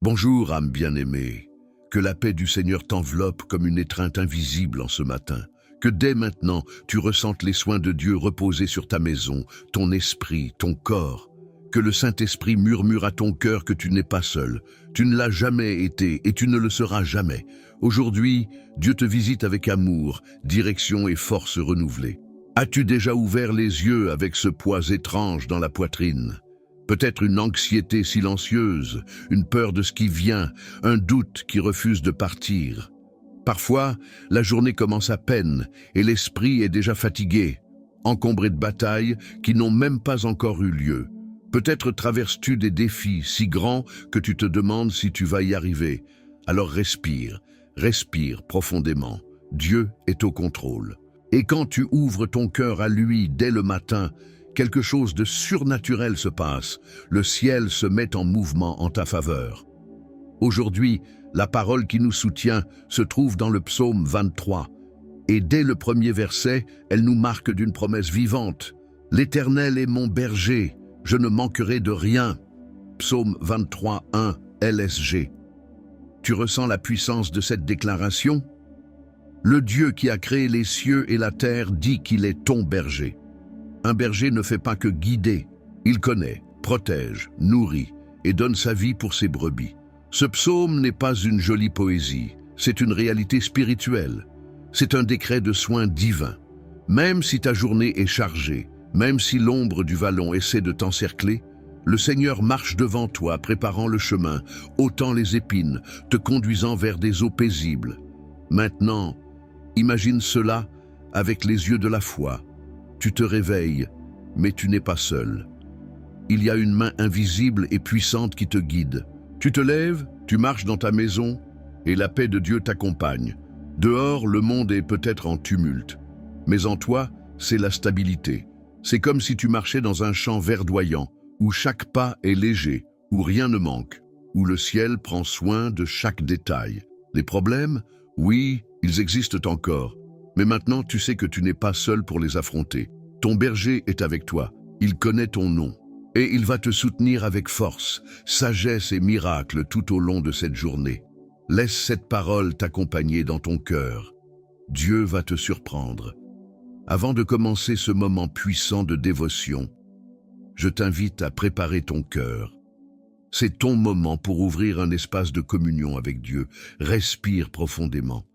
Bonjour, âme bien-aimée. Que la paix du Seigneur t'enveloppe comme une étreinte invisible en ce matin. Que dès maintenant, tu ressentes les soins de Dieu reposer sur ta maison, ton esprit, ton corps. Que le Saint-Esprit murmure à ton cœur que tu n'es pas seul. Tu ne l'as jamais été et tu ne le seras jamais. Aujourd'hui, Dieu te visite avec amour, direction et force renouvelées. As-tu déjà ouvert les yeux avec ce poids étrange dans la poitrine? Peut-être une anxiété silencieuse, une peur de ce qui vient, un doute qui refuse de partir. Parfois, la journée commence à peine et l'esprit est déjà fatigué, encombré de batailles qui n'ont même pas encore eu lieu. Peut-être traverses-tu des défis si grands que tu te demandes si tu vas y arriver. Alors respire, respire profondément. Dieu est au contrôle. Et quand tu ouvres ton cœur à lui dès le matin, quelque chose de surnaturel se passe. Le ciel se met en mouvement en ta faveur. Aujourd'hui, la parole qui nous soutient se trouve dans le psaume 23. Et dès le premier verset, elle nous marque d'une promesse vivante. « L'Éternel est mon berger, je ne manquerai de rien. » Psaume 23, 1, LSG. Tu ressens la puissance de cette déclaration? Le Dieu qui a créé les cieux et la terre dit qu'il est ton berger. Un berger ne fait pas que guider, il connaît, protège, nourrit et donne sa vie pour ses brebis. Ce psaume n'est pas une jolie poésie, c'est une réalité spirituelle. C'est un décret de soins divin. Même si ta journée est chargée, même si l'ombre du vallon essaie de t'encercler, le Seigneur marche devant toi, préparant le chemin, ôtant les épines, te conduisant vers des eaux paisibles. Maintenant, imagine cela avec les yeux de la foi. Tu te réveilles, mais tu n'es pas seul. Il y a une main invisible et puissante qui te guide. Tu te lèves, tu marches dans ta maison, et la paix de Dieu t'accompagne. Dehors, le monde est peut-être en tumulte, mais en toi, c'est la stabilité. C'est comme si tu marchais dans un champ verdoyant, où chaque pas est léger, où rien ne manque, où le ciel prend soin de chaque détail. Les problèmes, oui, ils existent encore. Mais maintenant, tu sais que tu n'es pas seul pour les affronter. Ton berger est avec toi, il connaît ton nom. Et il va te soutenir avec force, sagesse et miracle tout au long de cette journée. Laisse cette parole t'accompagner dans ton cœur. Dieu va te surprendre. Avant de commencer ce moment puissant de dévotion, je t'invite à préparer ton cœur. C'est ton moment pour ouvrir un espace de communion avec Dieu. Respire profondément.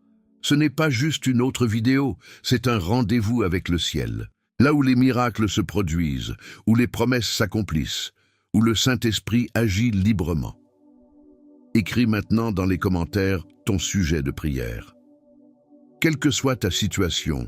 Ce n'est pas juste une autre vidéo, c'est un rendez-vous avec le ciel. Là où les miracles se produisent, où les promesses s'accomplissent, où le Saint-Esprit agit librement. Écris maintenant dans les commentaires ton sujet de prière. Quelle que soit ta situation,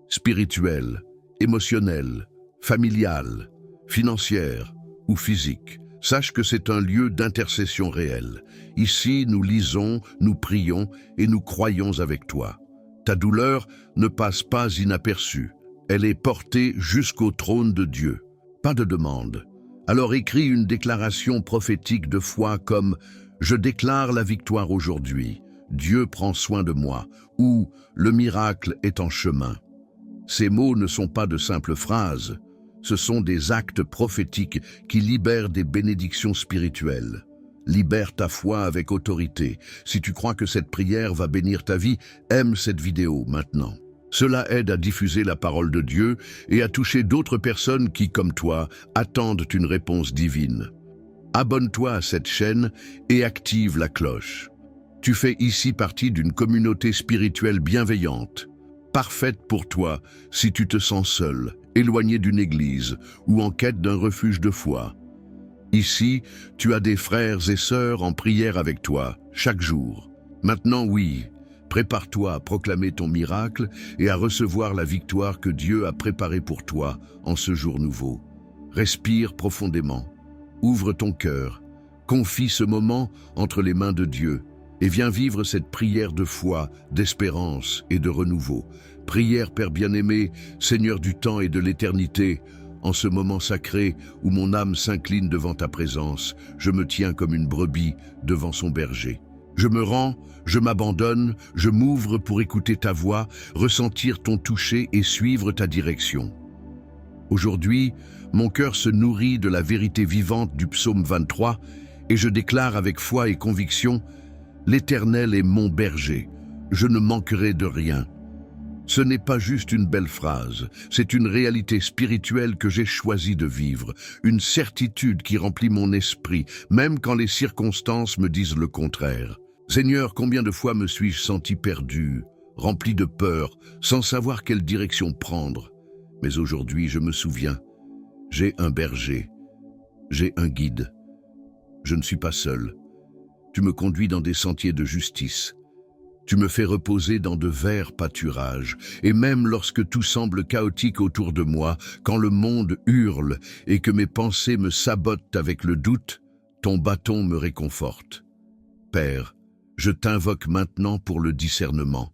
spirituelle, émotionnelle, familiale, financière ou physique, sache que c'est un lieu d'intercession réelle. Ici, nous lisons, nous prions et nous croyons avec toi. Ta douleur ne passe pas inaperçue. Elle est portée jusqu'au trône de Dieu. Pas de demande. Alors écris une déclaration prophétique de foi comme « Je déclare la victoire aujourd'hui. Dieu prend soin de moi » ou « Le miracle est en chemin ». Ces mots ne sont pas de simples phrases. Ce sont des actes prophétiques qui libèrent des bénédictions spirituelles. Libère ta foi avec autorité. Si tu crois que cette prière va bénir ta vie, aime cette vidéo maintenant. Cela aide à diffuser la parole de Dieu et à toucher d'autres personnes qui, comme toi, attendent une réponse divine. Abonne-toi à cette chaîne et active la cloche. Tu fais ici partie d'une communauté spirituelle bienveillante, parfaite pour toi si tu te sens seul, éloigné d'une église ou en quête d'un refuge de foi. Ici, tu as des frères et sœurs en prière avec toi, chaque jour. Maintenant, oui, prépare-toi à proclamer ton miracle et à recevoir la victoire que Dieu a préparée pour toi en ce jour nouveau. Respire profondément, ouvre ton cœur, confie ce moment entre les mains de Dieu et viens vivre cette prière de foi, d'espérance et de renouveau. Prière, Père bien-aimé, Seigneur du temps et de l'éternité, en ce moment sacré où mon âme s'incline devant ta présence, je me tiens comme une brebis devant son berger. Je me rends, je m'abandonne, je m'ouvre pour écouter ta voix, ressentir ton toucher et suivre ta direction. Aujourd'hui, mon cœur se nourrit de la vérité vivante du psaume 23 Et je déclare avec foi et conviction, l'Éternel est mon berger, je ne manquerai de rien. Ce n'est pas juste une belle phrase, c'est une réalité spirituelle que j'ai choisi de vivre, une certitude qui remplit mon esprit, même quand les circonstances me disent le contraire. Seigneur, combien de fois me suis-je senti perdu, rempli de peur, sans savoir quelle direction prendre. Mais aujourd'hui, je me souviens, j'ai un berger, j'ai un guide. Je ne suis pas seul. Tu me conduis dans des sentiers de justice. Tu me fais reposer dans de verts pâturages, et même lorsque tout semble chaotique autour de moi, quand le monde hurle et que mes pensées me sabotent avec le doute, ton bâton me réconforte. Père, je t'invoque maintenant pour le discernement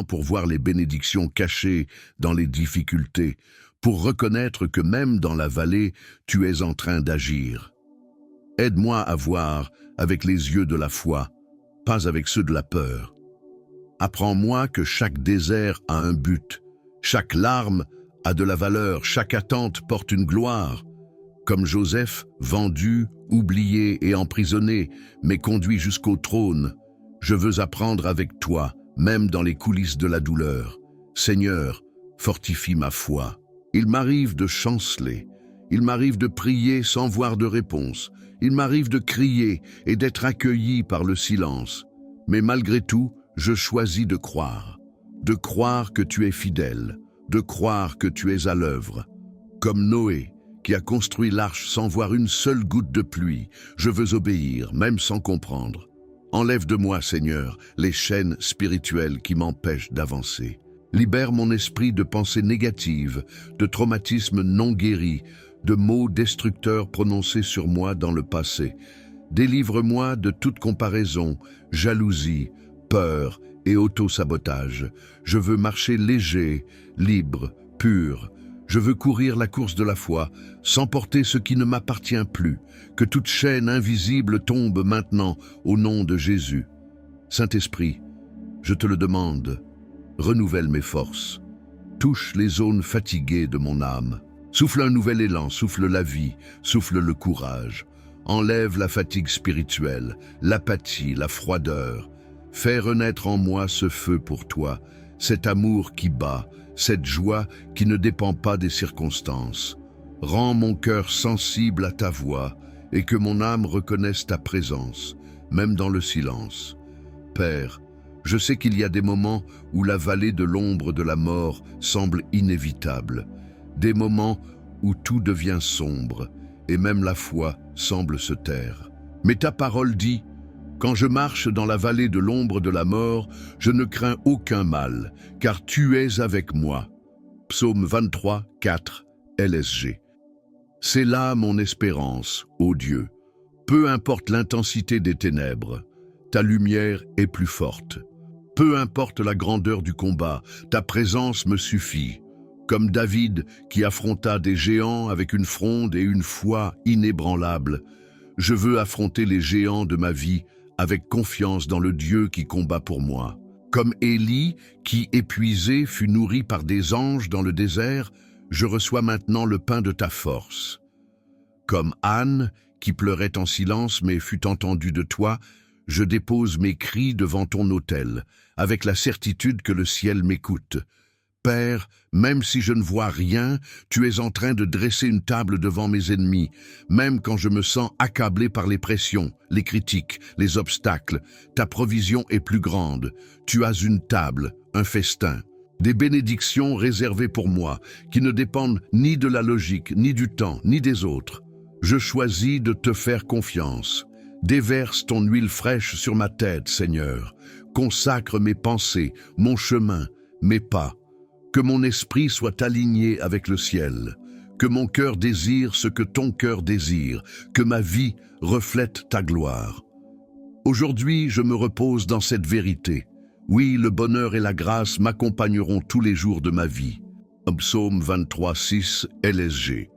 pour voir les bénédictions cachées dans les difficultés, pour reconnaître que même dans la vallée, tu es en train d'agir. Aide-moi à voir avec les yeux de la foi, pas avec ceux de la peur. Apprends-moi que chaque désert a un but, chaque larme a de la valeur, chaque attente porte une gloire. Comme Joseph, vendu, oublié et emprisonné, mais conduit jusqu'au trône, je veux apprendre avec toi, même dans les coulisses de la douleur. Seigneur, fortifie ma foi. Il m'arrive de chanceler, il m'arrive de prier sans voir de réponse, il m'arrive de crier et d'être accueilli par le silence. Mais malgré tout, je choisis de croire que tu es fidèle, de croire que tu es à l'œuvre. Comme Noé, qui a construit l'arche sans voir une seule goutte de pluie, je veux obéir, même sans comprendre. Enlève de moi, Seigneur, les chaînes spirituelles qui m'empêchent d'avancer. Libère mon esprit de pensées négatives, de traumatismes non guéris, de mots destructeurs prononcés sur moi dans le passé. Délivre-moi de toute comparaison, jalousie, peur et auto-sabotage. Je veux marcher léger, libre, pur. Je veux courir la course de la foi, sans porter ce qui ne m'appartient plus. Que toute chaîne invisible tombe maintenant au nom de Jésus. Saint-Esprit, je te le demande, renouvelle mes forces. Touche les zones fatiguées de mon âme. Souffle un nouvel élan, souffle la vie, souffle le courage. Enlève la fatigue spirituelle, l'apathie, la froideur. Fais renaître en moi ce feu pour toi, cet amour qui bat, cette joie qui ne dépend pas des circonstances. Rends mon cœur sensible à ta voix et que mon âme reconnaisse ta présence, même dans le silence. Père, je sais qu'il y a des moments où la vallée de l'ombre de la mort semble inévitable, des moments où tout devient sombre et même la foi semble se taire. Mais ta parole dit, « Quand je marche dans la vallée de l'ombre de la mort, je ne crains aucun mal, car tu es avec moi. » Psaume 23, 4, LSG. C'est là mon espérance, ô Dieu. Peu importe l'intensité des ténèbres, ta lumière est plus forte. Peu importe la grandeur du combat, ta présence me suffit. Comme David qui affronta des géants avec une fronde et une foi inébranlable, je veux affronter les géants de ma vie avec confiance dans le Dieu qui combat pour moi. Comme Élie, qui, épuisé, fut nourri par des anges dans le désert, je reçois maintenant le pain de ta force. Comme Anne, qui pleurait en silence mais fut entendue de toi, je dépose mes cris devant ton autel, avec la certitude que le ciel m'écoute. Père, même si je ne vois rien, tu es en train de dresser une table devant mes ennemis, même quand je me sens accablé par les pressions, les critiques, les obstacles. Ta provision est plus grande. Tu as une table, un festin, des bénédictions réservées pour moi, qui ne dépendent ni de la logique, ni du temps, ni des autres. Je choisis de te faire confiance. Déverse ton huile fraîche sur ma tête, Seigneur. Consacre mes pensées, mon chemin, mes pas. Que mon esprit soit aligné avec le ciel, que mon cœur désire ce que ton cœur désire, que ma vie reflète ta gloire. Aujourd'hui, je me repose dans cette vérité. Oui, le bonheur et la grâce m'accompagneront tous les jours de ma vie. Psaume 23, 6, LSG.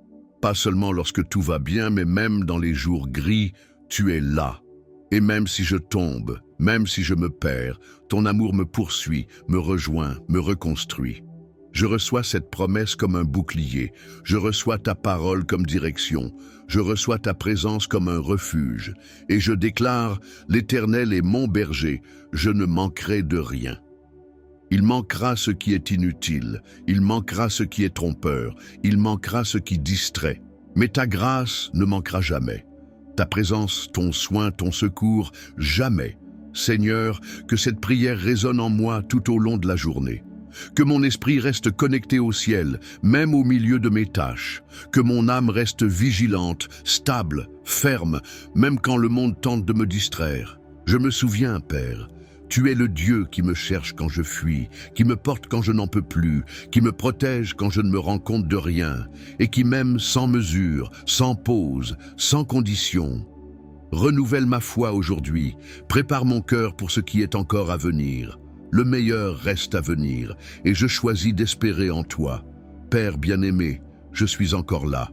Pas seulement lorsque tout va bien, mais même dans les jours gris, tu es là. Et même si je tombe, même si je me perds, ton amour me poursuit, me rejoint, me reconstruit. Je reçois cette promesse comme un bouclier. Je reçois ta parole comme direction. Je reçois ta présence comme un refuge. Et je déclare, l'Éternel est mon berger. Je ne manquerai de rien. Il manquera ce qui est inutile. Il manquera ce qui est trompeur. Il manquera ce qui distrait. Mais ta grâce ne manquera jamais. Ta présence, ton soin, ton secours, jamais. Seigneur, que cette prière résonne en moi tout au long de la journée. Que mon esprit reste connecté au ciel, même au milieu de mes tâches. Que mon âme reste vigilante, stable, ferme, même quand le monde tente de me distraire. Je me souviens, Père, tu es le Dieu qui me cherche quand je fuis, qui me porte quand je n'en peux plus, qui me protège quand je ne me rends compte de rien, et qui m'aime sans mesure, sans pause, sans condition. Renouvelle ma foi aujourd'hui, prépare mon cœur pour ce qui est encore à venir. Le meilleur reste à venir, et je choisis d'espérer en toi. Père bien-aimé, je suis encore là,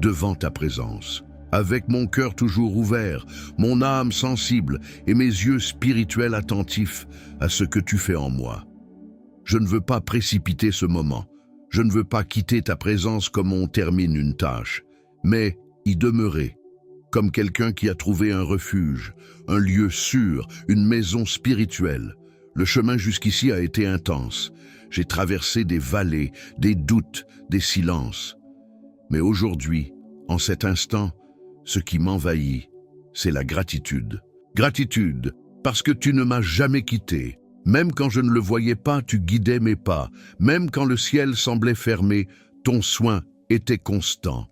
devant ta présence, avec mon cœur toujours ouvert, mon âme sensible et mes yeux spirituels attentifs à ce que tu fais en moi. Je ne veux pas précipiter ce moment, je ne veux pas quitter ta présence comme on termine une tâche, mais y demeurer, comme quelqu'un qui a trouvé un refuge, un lieu sûr, une maison spirituelle. Le chemin jusqu'ici a été intense. J'ai traversé des vallées, des doutes, des silences. Mais aujourd'hui, en cet instant, ce qui m'envahit, c'est la gratitude. Gratitude, parce que tu ne m'as jamais quitté. Même quand je ne le voyais pas, tu guidais mes pas. Même quand le ciel semblait fermé, ton soin était constant.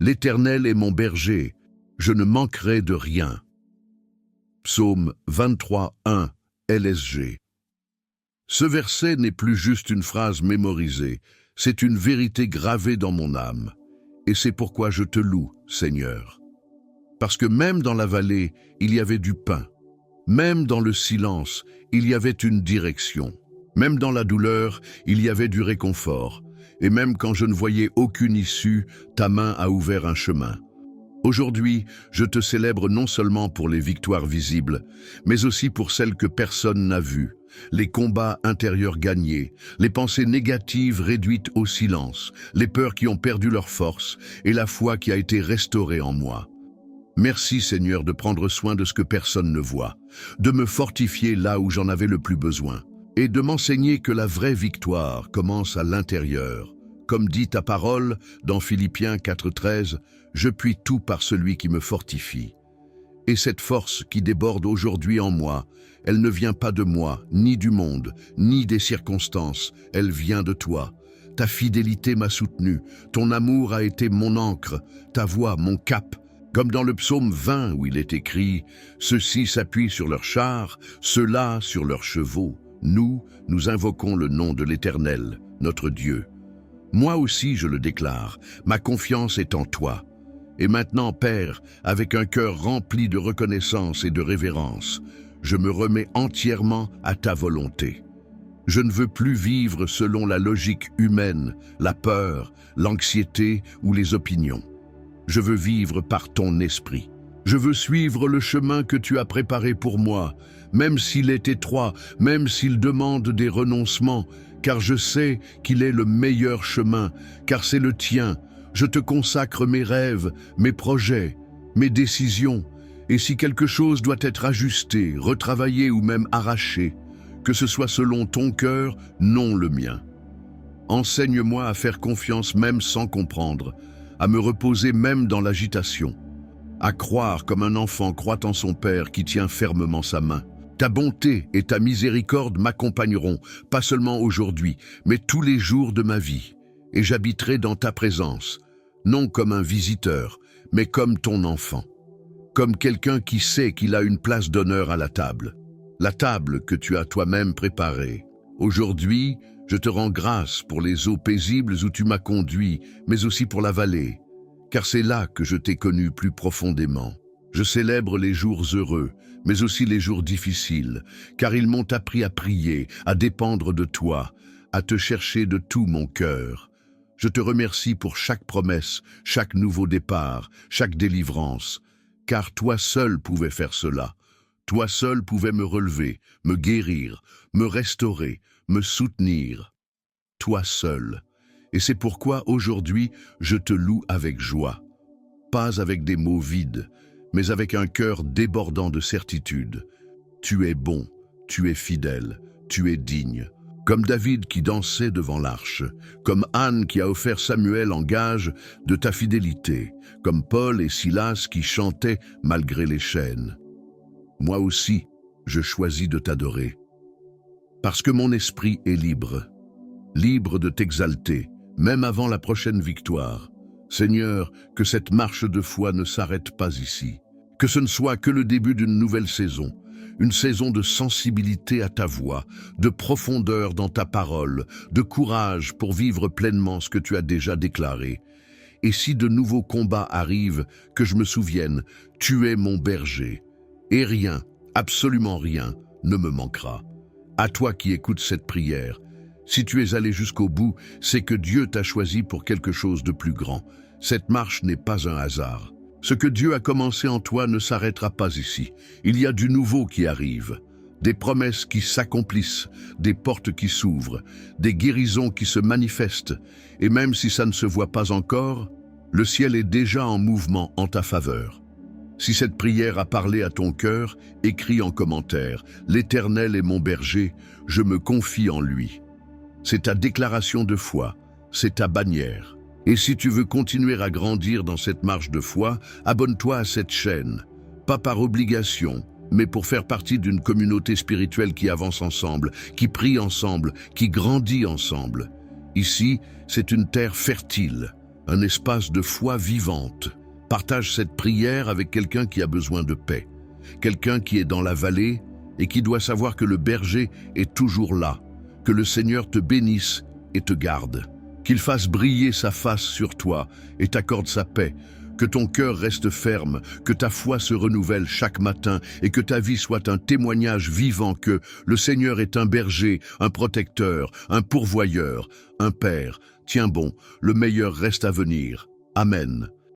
L'Éternel est mon berger, je ne manquerai de rien. Psaume 23, 1. LSG. Ce verset n'est plus juste une phrase mémorisée, c'est une vérité gravée dans mon âme. Et c'est pourquoi je te loue, Seigneur. Parce que même dans la vallée, il y avait du pain. Même dans le silence, il y avait une direction. Même dans la douleur, il y avait du réconfort. Et même quand je ne voyais aucune issue, ta main a ouvert un chemin. Aujourd'hui, je te célèbre non seulement pour les victoires visibles, mais aussi pour celles que personne n'a vues, les combats intérieurs gagnés, les pensées négatives réduites au silence, les peurs qui ont perdu leur force et la foi qui a été restaurée en moi. Merci Seigneur de prendre soin de ce que personne ne voit, de me fortifier là où j'en avais le plus besoin, et de m'enseigner que la vraie victoire commence à l'intérieur. Comme dit ta parole dans Philippiens 4,13, « Je puis tout par celui qui me fortifie ». Et cette force qui déborde aujourd'hui en moi, elle ne vient pas de moi, ni du monde, ni des circonstances, elle vient de toi. Ta fidélité m'a soutenu, ton amour a été mon ancre, ta voix mon cap. Comme dans le psaume 20 où il est écrit « Ceux-ci s'appuient sur leurs chars, ceux-là sur leurs chevaux. Nous invoquons le nom de l'Éternel, notre Dieu. » Moi aussi, je le déclare, ma confiance est en toi. Et maintenant, Père, avec un cœur rempli de reconnaissance et de révérence, je me remets entièrement à ta volonté. Je ne veux plus vivre selon la logique humaine, la peur, l'anxiété ou les opinions. Je veux vivre par ton esprit. Je veux suivre le chemin que tu as préparé pour moi, même s'il est étroit, même s'il demande des renoncements, car je sais qu'il est le meilleur chemin, car c'est le tien. Je te consacre mes rêves, mes projets, mes décisions, et si quelque chose doit être ajusté, retravaillé ou même arraché, que ce soit selon ton cœur, non le mien. Enseigne-moi à faire confiance même sans comprendre, à me reposer même dans l'agitation, à croire comme un enfant croit en son père qui tient fermement sa main. Ta bonté et ta miséricorde m'accompagneront, pas seulement aujourd'hui, mais tous les jours de ma vie, et j'habiterai dans ta présence, non comme un visiteur, mais comme ton enfant, comme quelqu'un qui sait qu'il a une place d'honneur à la table que tu as toi-même préparée. Aujourd'hui, je te rends grâce pour les eaux paisibles où tu m'as conduit, mais aussi pour la vallée, car c'est là que je t'ai connu plus profondément. Je célèbre les jours heureux, mais aussi les jours difficiles, car ils m'ont appris à prier, à dépendre de toi, à te chercher de tout mon cœur. Je te remercie pour chaque promesse, chaque nouveau départ, chaque délivrance, car toi seul pouvais faire cela. Toi seul pouvais me relever, me guérir, me restaurer, me soutenir. toi seul. Et c'est pourquoi aujourd'hui, je te loue avec joie. Pas avec des mots vides, mais avec un cœur débordant de certitude. Tu es bon, tu es fidèle, tu es digne. Comme David qui dansait devant l'arche, comme Anne qui a offert Samuel en gage de ta fidélité, comme Paul et Silas qui chantaient malgré les chaînes. Moi aussi, je choisis de t'adorer. Parce que mon esprit est libre, libre de t'exalter, même avant la prochaine victoire. Seigneur, que cette marche de foi ne s'arrête pas ici, que ce ne soit que le début d'une nouvelle saison, une saison de sensibilité à ta voix, de profondeur dans ta parole, de courage pour vivre pleinement ce que tu as déjà déclaré. Et si de nouveaux combats arrivent, que je me souvienne, tu es mon berger, et rien, absolument rien, ne me manquera. À toi qui écoutes cette prière, si tu es allé jusqu'au bout, c'est que Dieu t'a choisi pour quelque chose de plus grand. Cette marche n'est pas un hasard. Ce que Dieu a commencé en toi ne s'arrêtera pas ici. Il y a du nouveau qui arrive, des promesses qui s'accomplissent, des portes qui s'ouvrent, des guérisons qui se manifestent. Et même si ça ne se voit pas encore, le ciel est déjà en mouvement en ta faveur. Si cette prière a parlé à ton cœur, écris en commentaire « L'Éternel est mon berger, je me confie en lui ». C'est ta déclaration de foi, c'est ta bannière. Et si tu veux continuer à grandir dans cette marche de foi, abonne-toi à cette chaîne. Pas par obligation, mais pour faire partie d'une communauté spirituelle qui avance ensemble, qui prie ensemble, qui grandit ensemble. Ici, c'est une terre fertile, un espace de foi vivante. Partage cette prière avec quelqu'un qui a besoin de paix, quelqu'un qui est dans la vallée et qui doit savoir que le berger est toujours là, que le Seigneur te bénisse et te garde, qu'il fasse briller sa face sur toi et t'accorde sa paix, que ton cœur reste ferme, que ta foi se renouvelle chaque matin et que ta vie soit un témoignage vivant que le Seigneur est un berger, un protecteur, un pourvoyeur, un père. Tiens bon, le meilleur reste à venir. Amen.